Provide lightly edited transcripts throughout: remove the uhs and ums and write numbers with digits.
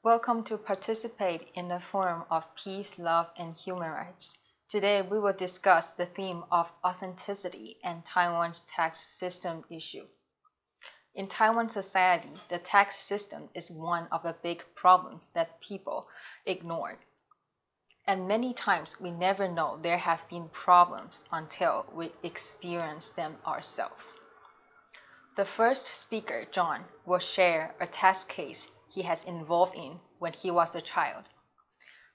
Welcome to participate in the Forum of Peace, Love, and Human Rights. Today we will discuss the theme of authenticity and Taiwan's tax system issue. In Taiwan society, the tax system is one of the big problems that people ignored. And many times we never know there have been problems until we experience them ourselves. The first speaker, John, will share a tax case he has involved in when he was a child.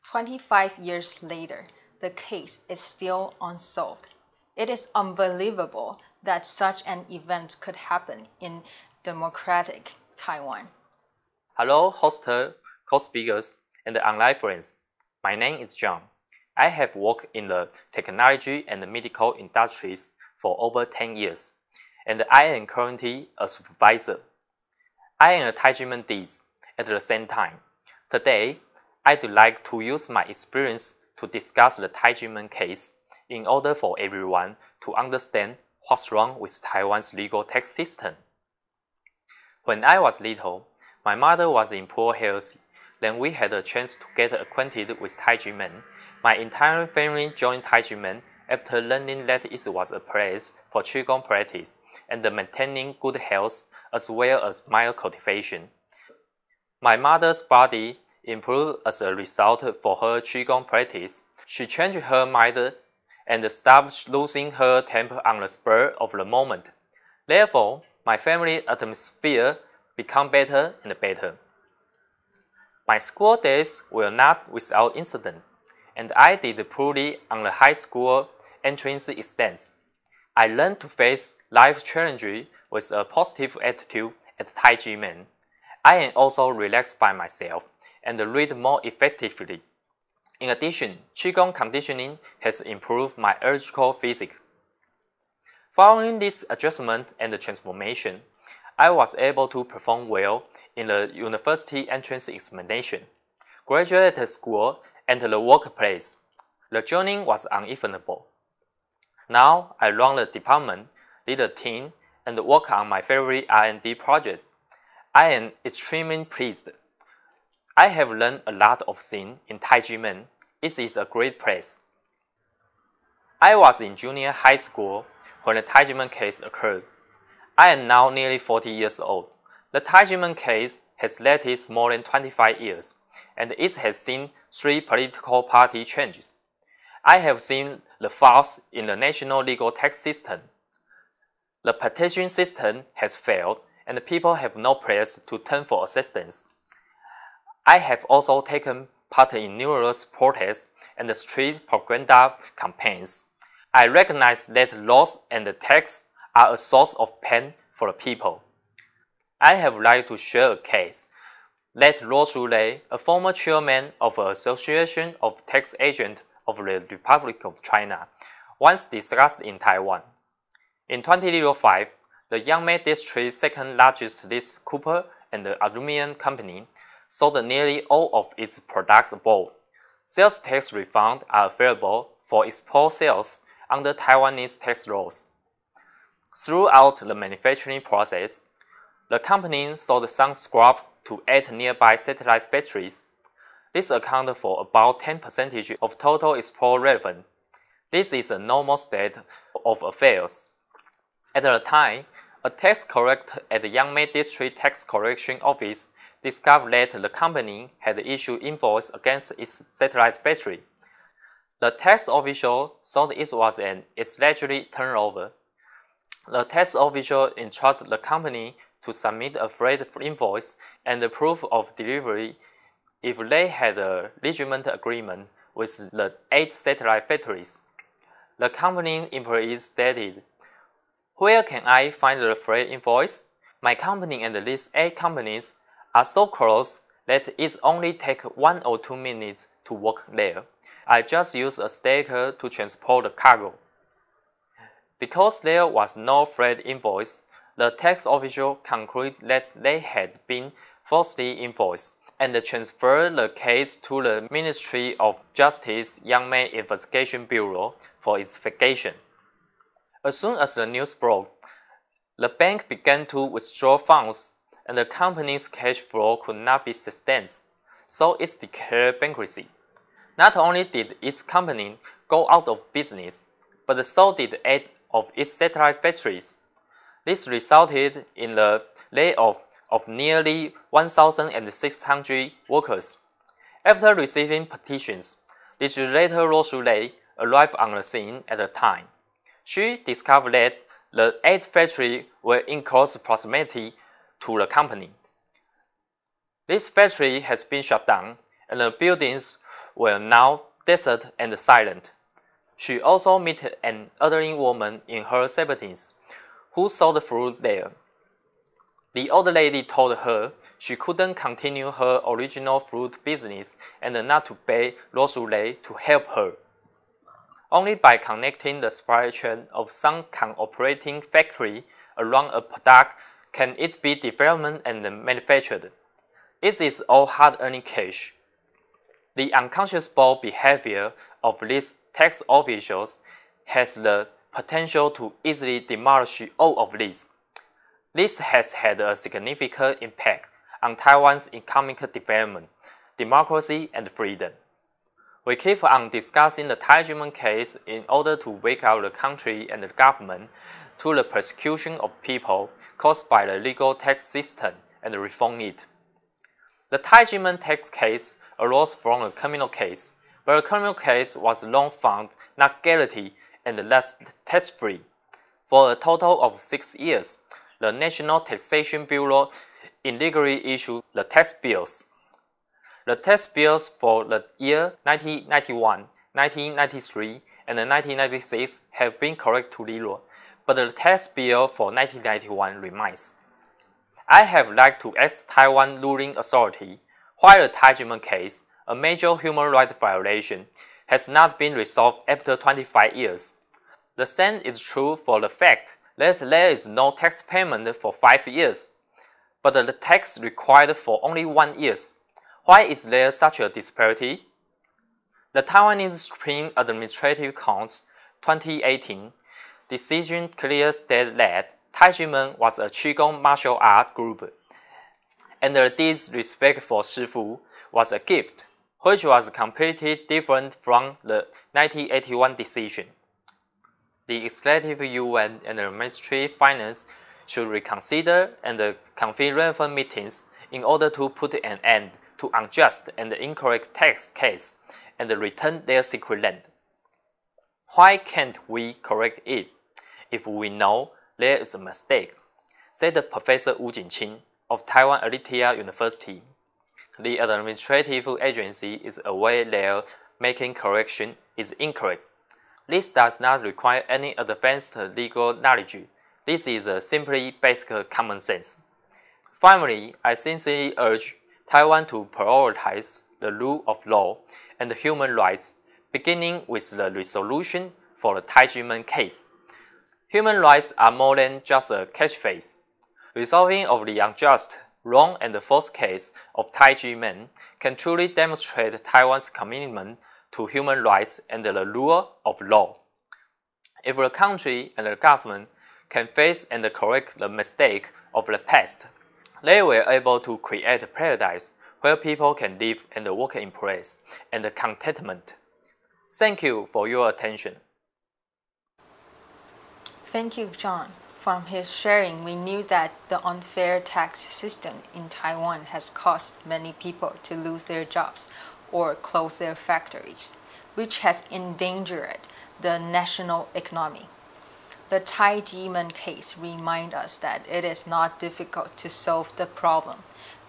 25 years later, the case is still unsolved. It is unbelievable that such an event could happen in democratic Taiwan. Hello, host, co-speakers, and online friends. My name is John. I have worked in the technology and medical industries for over 10 years, and I am currently a supervisor. I am a Tai Ji Men dizi at the same time. Today, I'd like to use my experience to discuss the Tai Ji Men case in order for everyone to understand what's wrong with Taiwan's legal tax system. When I was little, my mother was in poor health. Then we had a chance to get acquainted with Tai Ji Men. My entire family joined Tai Ji Men after learning that it was a place for Qigong practice and maintaining good health as well as mind cultivation. My mother's body improved as a result for her Qigong practice. She changed her mind and stopped losing her temper on the spur of the moment. Therefore, my family atmosphere became better and better. My school days were not without incident, and I did poorly on the high school entrance exams. I learned to face life challenges with a positive attitude at Tai Ji Men. I am also relaxed by myself and read more effectively. In addition, Qigong conditioning has improved my electrical physics. Following this adjustment and transformation, I was able to perform well in the university entrance examination, graduate school, and the workplace. The journey was unevenable. Now I run the department, lead a team, and work on my favorite R&D projects. I am extremely pleased. I have learned a lot of things in Tai Ji Men. It is a great place. I was in junior high school when the Tai Ji Men case occurred. I am now nearly 40 years old. The Tai Ji Men case has lasted more than 25 years, and it has seen 3 political party changes. I have seen the flaws in the national legal tax system. The petition system has failed, and people have no place to turn for assistance. I have also taken part in numerous protests and street propaganda campaigns. I recognize that laws and tax are a source of pain for the people. I have liked to share a case that Rita, a former chairman of the Association of Tax Agents of the Republic of China, once discussed in Taiwan. In 2005, the Yangmei District's second largest list copper and aluminum company sold nearly all of its products abroad. Sales tax refunds are available for export sales under Taiwanese tax laws. Throughout the manufacturing process, the company sold some scrap to 8 nearby satellite factories. This accounted for about 10% of total export revenue. This is a normal state of affairs. At the time, a tax collector at the Yangmei District Tax Collection Office discovered that the company had issued invoice against its satellite factory. The tax official thought it was an alleged turnover. The tax official entrusted the company to submit a freight invoice and the proof of delivery if they had a legitimate agreement with the 8 satellite factories. The company employees stated, "Where can I find the freight invoice? My company and these 8 companies are so close that it only takes 1 or 2 minutes to walk there. I just use a stacker to transport the cargo." Because there was no freight invoice, the tax official concluded that they had been falsely invoiced and transferred the case to the Ministry of Justice Yangmei Investigation Bureau for investigation. As soon as the news broke, the bank began to withdraw funds and the company's cash flow could not be sustained. so it declared bankruptcy. Not only did its company go out of business, but so did 8 of its satellite factories. This resulted in the layoff of nearly 1,600 workers. After receiving petitions, legislator Rita arrived on the scene at the time. She discovered that the 8 factories were in close proximity to the company. This factory has been shut down, and the buildings were now desert and silent. She also met an elderly woman in her 70s who sold fruit there. The old lady told her she couldn't continue her original fruit business and not to pay Rita to help her. Only by connecting the supply chain of some operating factory around a product can it be developed and manufactured. It is all hard-earned cash. The unconscionable behavior of these tax officials has the potential to easily demolish all of this. This has had a significant impact on Taiwan's economic development, democracy, and freedom. We keep on discussing the Tai Ji Men case in order to wake up the country and the government to the persecution of people caused by the legal tax system and reform it. The Tai Ji Men tax case arose from a criminal case, but the criminal case was long found not guilty and less tax-free. For a total of 6 years, the National Taxation Bureau illegally issued the tax bills. The tax bills for the year 1991, 1993, and 1996 have been corrected to 0, but the tax bill for 1991 remains. I have liked to ask Taiwan ruling authority why the Tai Ji Men case, a major human rights violation, has not been resolved after 25 years. The same is true for the fact that there is no tax payment for 5 years, but the tax required for only 1 year. Why is there such a disparity? The Taiwanese Supreme Administrative Court's 2018 decision clearly stated that Tai Ji Men was a Qigong martial art group, and the disrespect for shifu was a gift, which was completely different from the 1981 decision. The Executive Yuan and the Ministry of Finance should reconsider and convene relevant meetings in order to put an end to unjust and incorrect tax case and return their secret land. Why can't we correct it if we know there is a mistake? Said Professor Wu Jinqing of Taiwan Elite University. The administrative agency is aware that making correction is incorrect. This does not require any advanced legal knowledge. This is simply basic common sense. Finally, I sincerely urge Taiwan to prioritize the rule of law and human rights, beginning with the resolution for the Tai Ji Men case. Human rights are more than just a catchphrase. Resolving of the unjust, wrong, and false case of Tai Ji Men can truly demonstrate Taiwan's commitment to human rights and the rule of law. If the country and the government can face and correct the mistake of the past, they were able to create a paradise where people can live and work in peace and contentment. Thank you for your attention. Thank you, John. From his sharing, we knew that the unfair tax system in Taiwan has caused many people to lose their jobs or close their factories, which has endangered the national economy. The Tai Ji Men case reminds us that it is not difficult to solve the problem.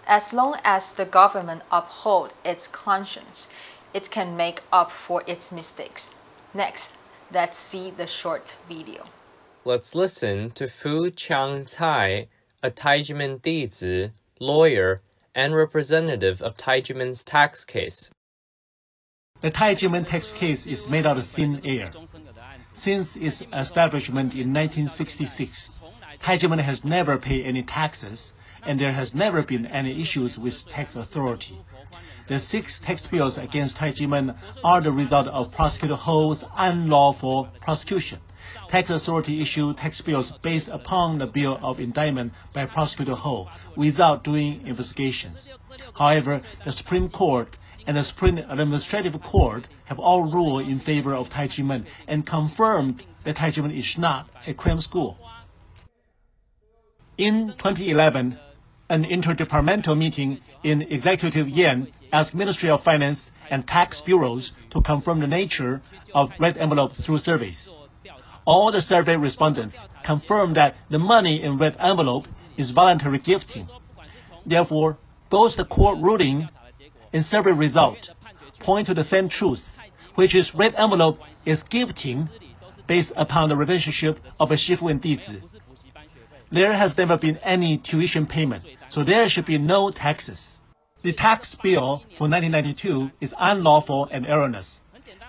As long as the government upholds its conscience, it can make up for its mistakes. Next, let's see the short video. Let's listen to Fu Chang Tai, a Tai Ji Men dizi, lawyer, and representative of Tai Ji Men's tax case. The Tai Ji Men tax case is made out of thin air. Since its establishment in 1966, Tai Ji Men has never paid any taxes, and there has never been any issues with tax authority. The 6 tax bills against Tai Ji Men are the result of Prosecutor Ho's unlawful prosecution Tax authority issue tax bills based upon the bill of indictment by prosecutor Ho without doing investigations. However, the Supreme Court and the Supreme Administrative Court have all ruled in favor of Tai Ji Men and confirmed that Tai Ji Men is not a crime school. In 2011, an interdepartmental meeting in Executive Yan asked Ministry of Finance and tax bureaus to confirm the nature of red envelopes through surveys. All the survey respondents confirmed that the money in red envelope is voluntary gifting. Therefore, both the court ruling and survey result point to the same truth, which is red envelope is gifting based upon the relationship of a shifu and dizi. There has never been any tuition payment, so there should be no taxes. The tax bill for 1992 is unlawful and erroneous.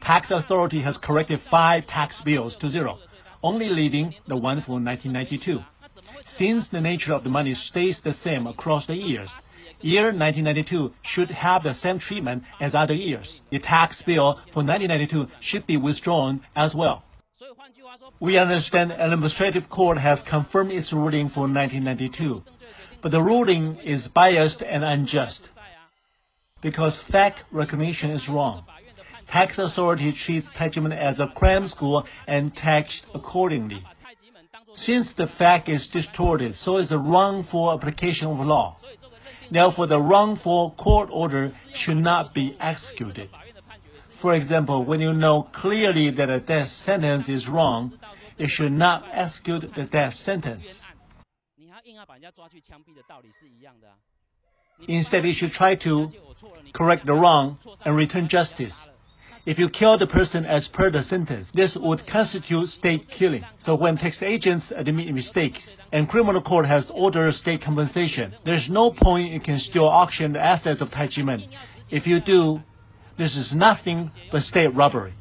Tax authority has corrected 5 tax bills to 0, only leaving the one for 1992. Since the nature of the money stays the same across the years, year 1992 should have the same treatment as other years. The tax bill for 1992 should be withdrawn as well. We understand the Administrative Court has confirmed its ruling for 1992, but the ruling is biased and unjust because fact recognition is wrong. Tax authority treats Tai Ji Men as a crime school and taxed accordingly. Since the fact is distorted, so is a wrongful application of law. Therefore, the wrongful court order should not be executed. For example, when you know clearly that a death sentence is wrong, you should not execute the death sentence. Instead, you should try to correct the wrong and return justice. If you kill the person as per the sentence, this would constitute state killing. So when tax agents admit mistakes and criminal court has ordered state compensation, there's no point you can still auction the assets of Tai Ji Men. If you do, this is nothing but state robbery.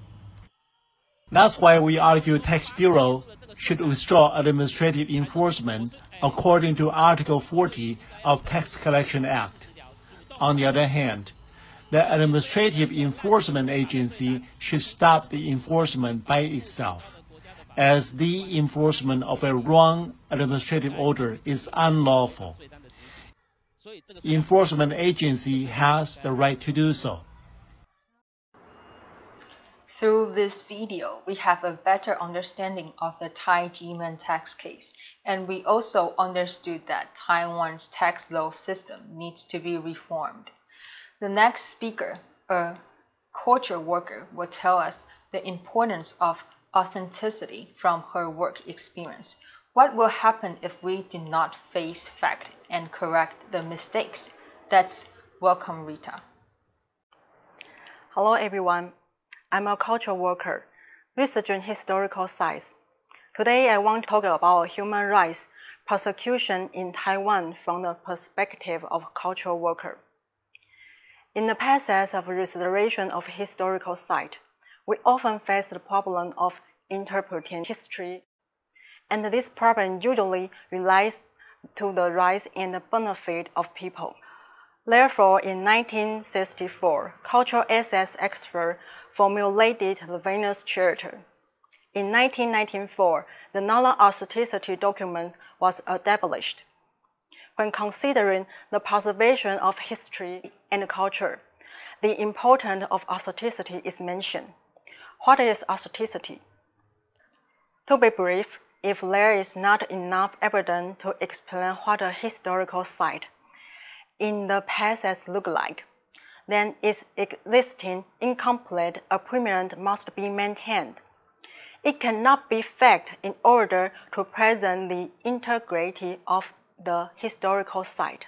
That's why we argue Tax Bureau should withdraw administrative enforcement according to Article 40 of Tax Collection Act. On the other hand, the Administrative Enforcement Agency should stop the enforcement by itself, as the enforcement of a wrong administrative order is unlawful. The enforcement agency has the right to do so. Through this video, we have a better understanding of the Tai Ji Men tax case, and we also understood that Taiwan's tax law system needs to be reformed. The next speaker, a culture worker, will tell us the importance of authenticity from her work experience. What will happen if we do not face fact and correct the mistakes? Let's welcome Rita. Hello everyone. I'm a cultural worker, researching historical sites. Today I want to talk about human rights persecution in Taiwan from the perspective of cultural worker. In the process of restoration of historical site, we often face the problem of interpreting history, and this problem usually relates to the rights and the benefit of people. Therefore, in 1964, cultural assets expert formulated the Venus Charter. In 1994, the non-authenticity document was established. When considering the preservation of history and culture, the importance of authenticity is mentioned. What is authenticity? To be brief, if there is not enough evidence to explain what a historical site in the past look like, then its existing incomplete appearance must be maintained. It cannot be faked in order to present the integrity of the historical site.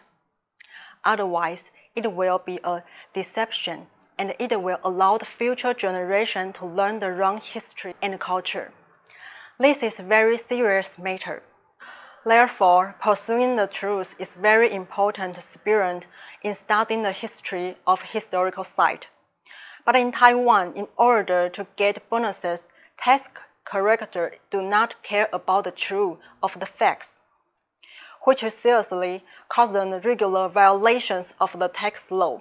Otherwise, it will be a deception, and it will allow the future generation to learn the wrong history and culture. This is a very serious matter. Therefore, pursuing the truth is very important spirit in studying the history of historical site. But in Taiwan, in order to get bonuses, tax collectors do not care about the truth of the facts, which seriously cause them regular violations of the tax law.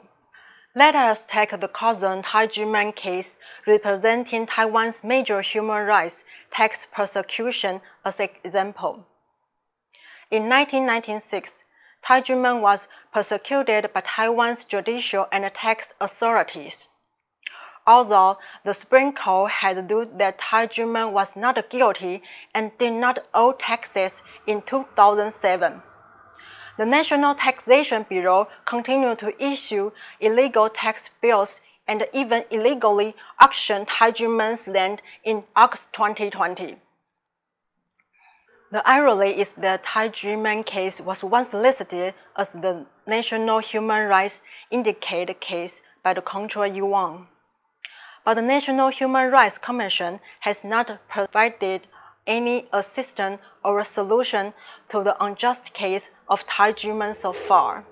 Let us take the cousin Tai Ji Men case representing Taiwan's major human rights tax persecution as an example. In 1996, Tai Ji Men was persecuted by Taiwan's judicial and tax authorities. Although the Supreme Court had ruled that Tai Ji Men was not guilty and did not owe taxes in 2007, the National Taxation Bureau continued to issue illegal tax bills and even illegally auctioned Tai Ji Men's land in August 2020. The irony is that Tai Ji Men case was once listed as the National Human Rights Indicator case by the Control Yuan. But the National Human Rights Commission has not provided any assistance or solution to the unjust case of Tai Ji Men so far.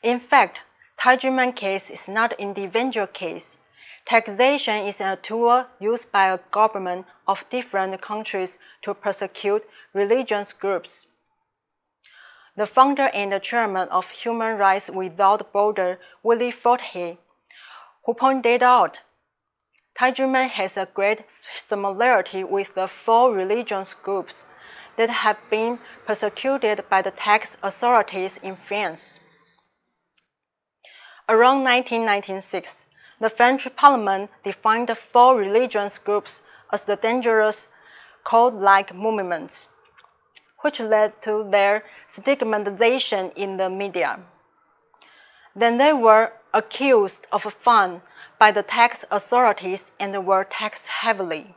In fact, Tai Ji Men case is not an individual case. Taxation is a tool used by a government of different countries to persecute religious groups. The founder and the chairman of Human Rights Without Borders, Willie Forte, who pointed out, Tai Ji Men has a great similarity with the 4 religious groups that have been persecuted by the tax authorities in France. Around 1996, the French Parliament defined the 4 religious groups as the dangerous cult-like movements, which led to their stigmatization in the media. Then they were accused of fun by the tax authorities and were taxed heavily.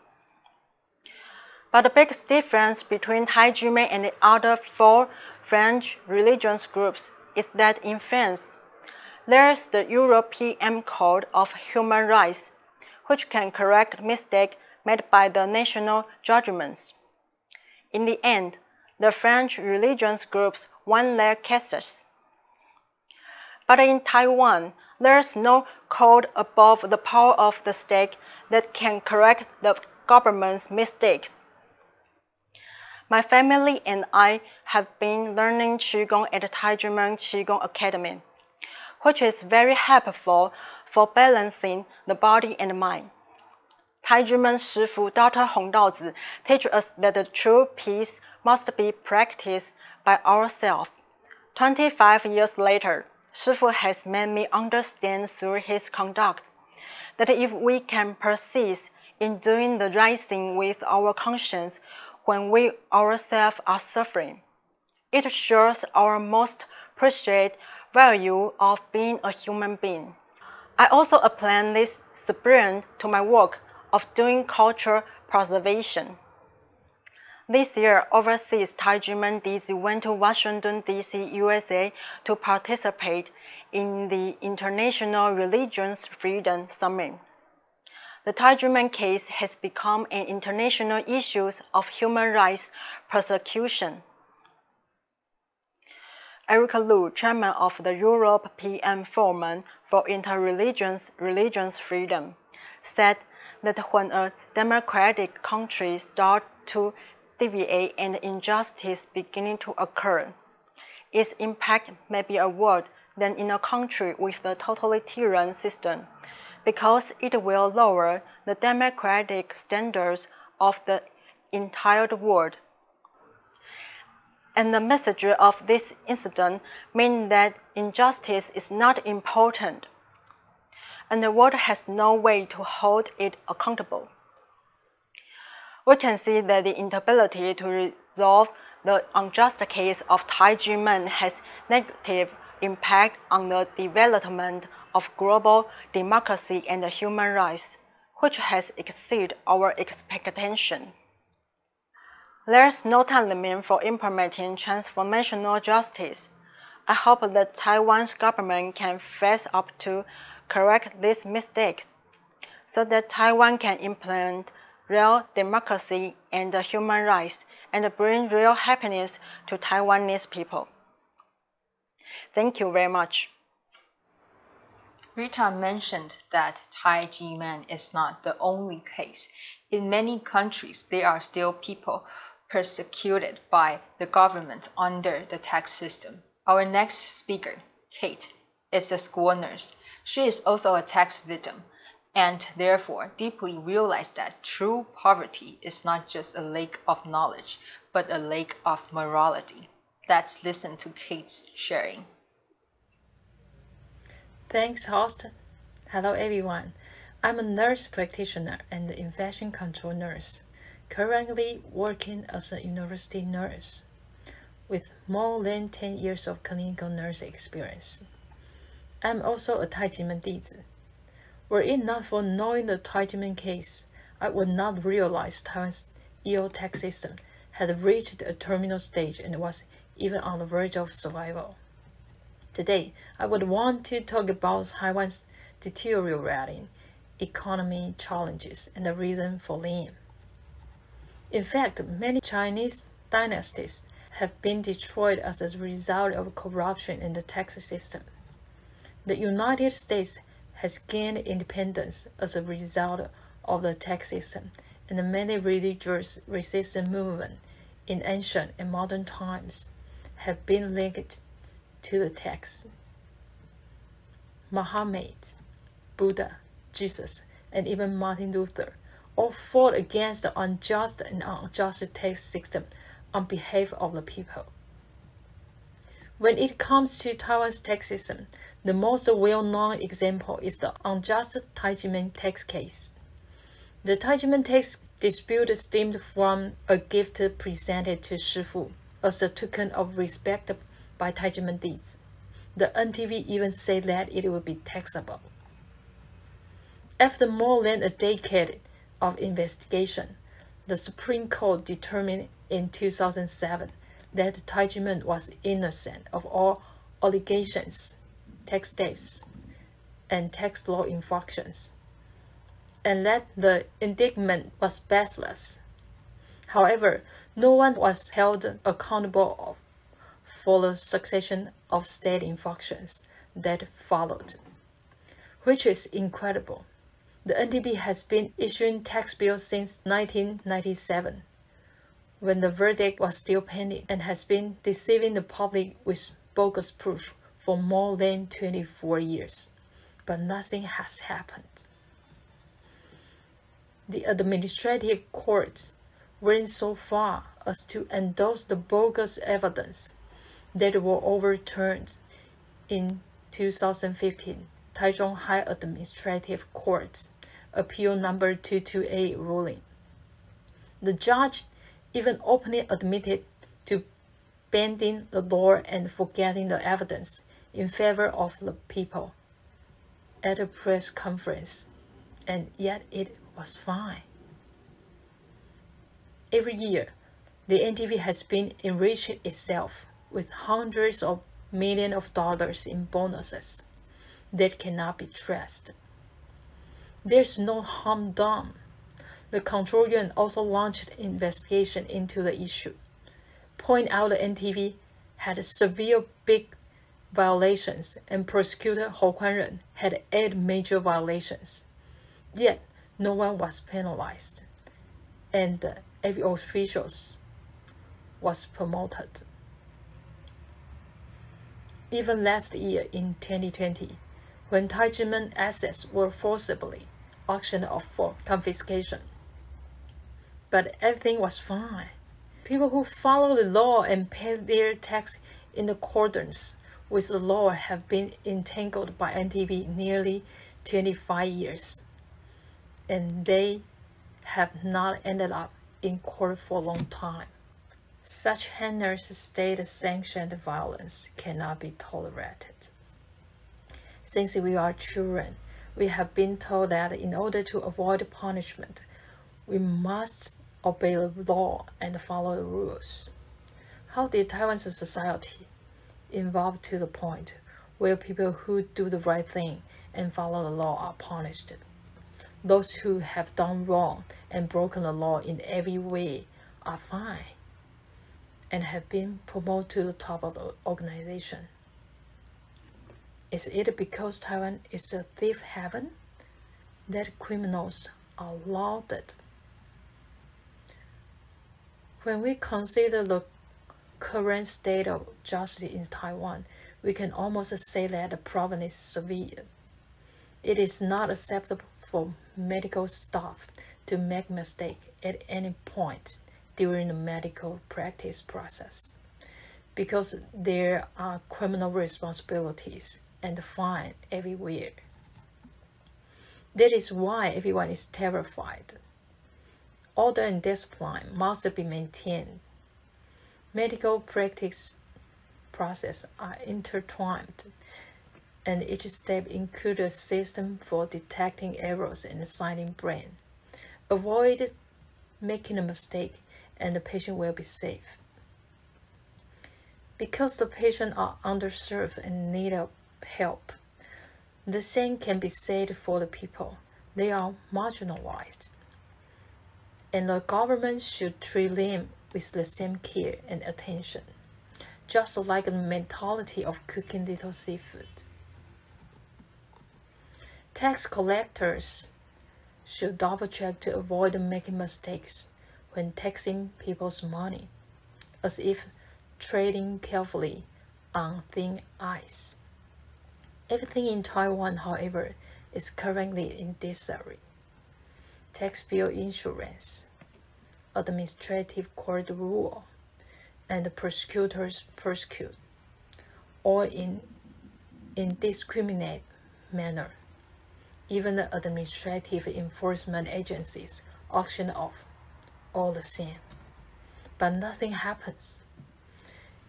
But the biggest difference between Tai Ji Men and the other 4 French religious groups is that in France, there is the European Code of Human Rights, which can correct mistakes made by the national judgments. In the end, the French religious groups won their cases. But in Taiwan, there is no code above the power of the state that can correct the government's mistakes. My family and I have been learning Qigong at the Tai Ji Men Qigong Academy, which is very helpful for balancing the body and mind. Tai Ji Men shifu Dr. Hong Daozi teaches us that the true peace must be practiced by ourselves. 25 years later, Shifu has made me understand through his conduct that if we can persist in doing the right thing with our conscience when we ourselves are suffering, it shows our most precious value of being a human being. I also apply this spirit to my work of doing cultural preservation. This year, overseas Tai Ji Men dizi went to Washington, D.C., USA to participate in the International Religious Freedom Summit. The Tai Ji Men case has become an international issue of human rights persecution. Eric Lu, chairman of the European Forum for Interreligious Religious Freedom, said that when a democratic country starts to deviate and injustice beginning to occur, its impact may be worse than in a country with a totalitarian system, because it will lower the democratic standards of the entire world. And the message of this incident means that injustice is not important, and the world has no way to hold it accountable. We can see that the inability to resolve the unjust case of Tai Ji Men has negative impact on the development of global democracy and human rights, which has exceeded our expectation. There is no time limit for implementing transformational justice. I hope that Taiwan's government can face up to correct these mistakes, so that Taiwan can implement real democracy and human rights and bring real happiness to Taiwanese people. Thank you very much. Rita mentioned that Tai Ji Men is not the only case. In many countries, there are still people persecuted by the government under the tax system. Our next speaker, Kate, is a school nurse. She is also a tax victim, and therefore deeply realized that true poverty is not just a lack of knowledge, but a lack of morality. Let's listen to Kate's sharing. Thanks, host. Hello, everyone. I'm a nurse practitioner and infection control nurse, currently working as a university nurse with more than 10 years of clinical nurse experience. I'm also a Tai Ji Men dizi. Were it not for knowing the Tai Ji Men case, I would not realize Taiwan's EO tax system had reached a terminal stage and was even on the verge of survival. Today, I would want to talk about Taiwan's deteriorating economy challenges and the reason for them. In fact, many Chinese dynasties have been destroyed as a result of corruption in the tax system. The United States has gained independence as a result of the tax system, and many religious resistance movements in ancient and modern times have been linked to the tax. Muhammad, Buddha, Jesus, and even Martin Luther all fought against the unjust and unjust tax system on behalf of the people. When it comes to Taiwan's tax system, the most well-known example is the unjust Tai Ji Men tax case. The Tai Ji Men tax dispute stemmed from a gift presented to shifu as a token of respect by Tai Ji Men dizi. The NTV even said that it would be taxable. After more than a decade of investigation, the Supreme Court determined in 2007 that Tai Ji Men was innocent of all allegations, tax debts, and tax law infractions, and that the indictment was baseless. However, no one was held accountable for the succession of state infractions that followed, which is incredible. The NTB has been issuing tax bills since 1997, when the verdict was still pending, and has been deceiving the public with bogus proof for more than 24 years. But nothing has happened. The administrative courts went so far as to endorse the bogus evidence that were overturned in 2015 Taichung High Administrative Court Appeal Number 228 ruling. The judge even openly admitted to bending the law and forgetting the evidence in favor of the people at a press conference, and yet it was fine. Every year, the NTV has been enriching itself with hundreds of millions of dollars in bonuses that cannot be traced. There's no harm done. The Control Yuan also launched an investigation into the issue, pointing out the NTV had severe big violations and prosecutor Hou Kuan-ren had 8 major violations. Yet, no one was penalized, and every official was promoted. Even last year in 2020, when Tai Ji Men assets were forcibly auctioned off for confiscation, but everything was fine. People who follow the law and pay their tax in accordance with the law have been entangled by NTV nearly 25 years, and they have not ended up in court for a long time. Such heinous state-sanctioned violence cannot be tolerated. Since we are children, we have been told that in order to avoid punishment, we must obey the law and follow the rules. How did Taiwan's society evolve to the point where people who do the right thing and follow the law are punished? Those who have done wrong and broken the law in every way are fine and have been promoted to the top of the organization. Is it because Taiwan is a thief haven that criminals are lauded? When we consider the current state of justice in Taiwan, we can almost say that the problem is severe. It is not acceptable for medical staff to make mistakes at any point during the medical practice process, because there are criminal responsibilities and fines everywhere. That is why everyone is terrified. Order and discipline must be maintained. Medical practice processes are intertwined, and each step includes a system for detecting errors in the silent brain. Avoid making a mistake, and the patient will be safe. Because the patients are underserved and need help, the same can be said for the people. They are marginalized, and the government should treat them with the same care and attention, just like the mentality of cooking little seafood. Tax collectors should double-check to avoid making mistakes when taxing people's money, as if treading carefully on thin ice. Everything in Taiwan, however, is currently in disarray. Tax bill insurance, administrative court rule, and the prosecutors persecute, all in indiscriminate manner. Even the administrative enforcement agencies auction off all the same, but nothing happens.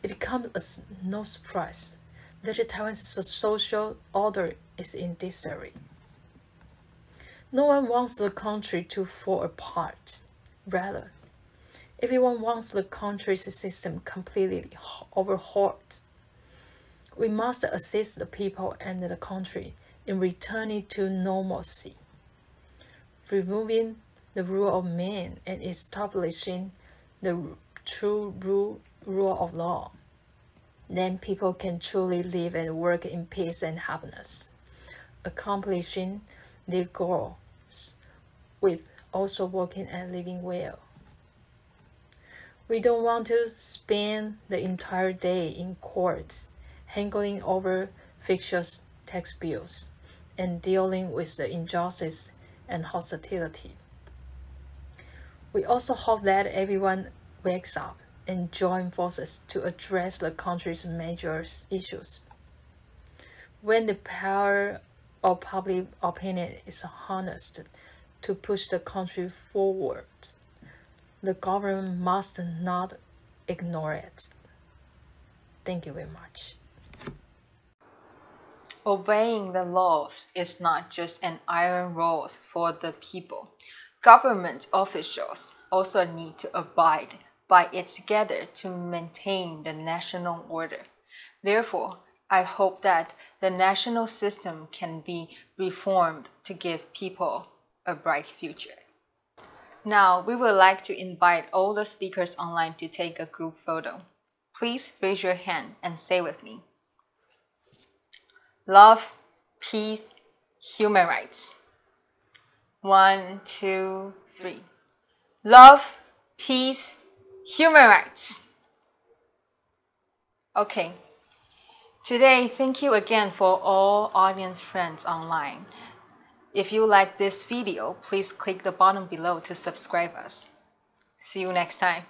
It comes as no surprise that Taiwan's social order is in disarray. No one wants the country to fall apart. Rather, everyone wants the country's system completely overhauled. We must assist the people and the country in returning to normalcy, removing the rule of man and establishing the true rule of law. Then people can truly live and work in peace and happiness, accomplishing their goals with also working and living well. We don't want to spend the entire day in courts, haggling over fictitious tax bills and dealing with the injustice and hostility. We also hope that everyone wakes up and join forces to address the country's major issues. When the power of public opinion is harnessed to push the country forward, the government must not ignore it. Thank you very much. Obeying the laws is not just an iron rule for the people. Government officials also need to abide by it together to maintain the national order. Therefore, I hope that the national system can be reformed to give people a bright future. Now, we would like to invite all the speakers online to take a group photo. Please raise your hand and say with me: love, peace, human rights. 1, 2, 3. Love, peace, human rights. Okay. Today, thank you again for all audience friends online. If you like this video, please click the button below to subscribe us. See you next time.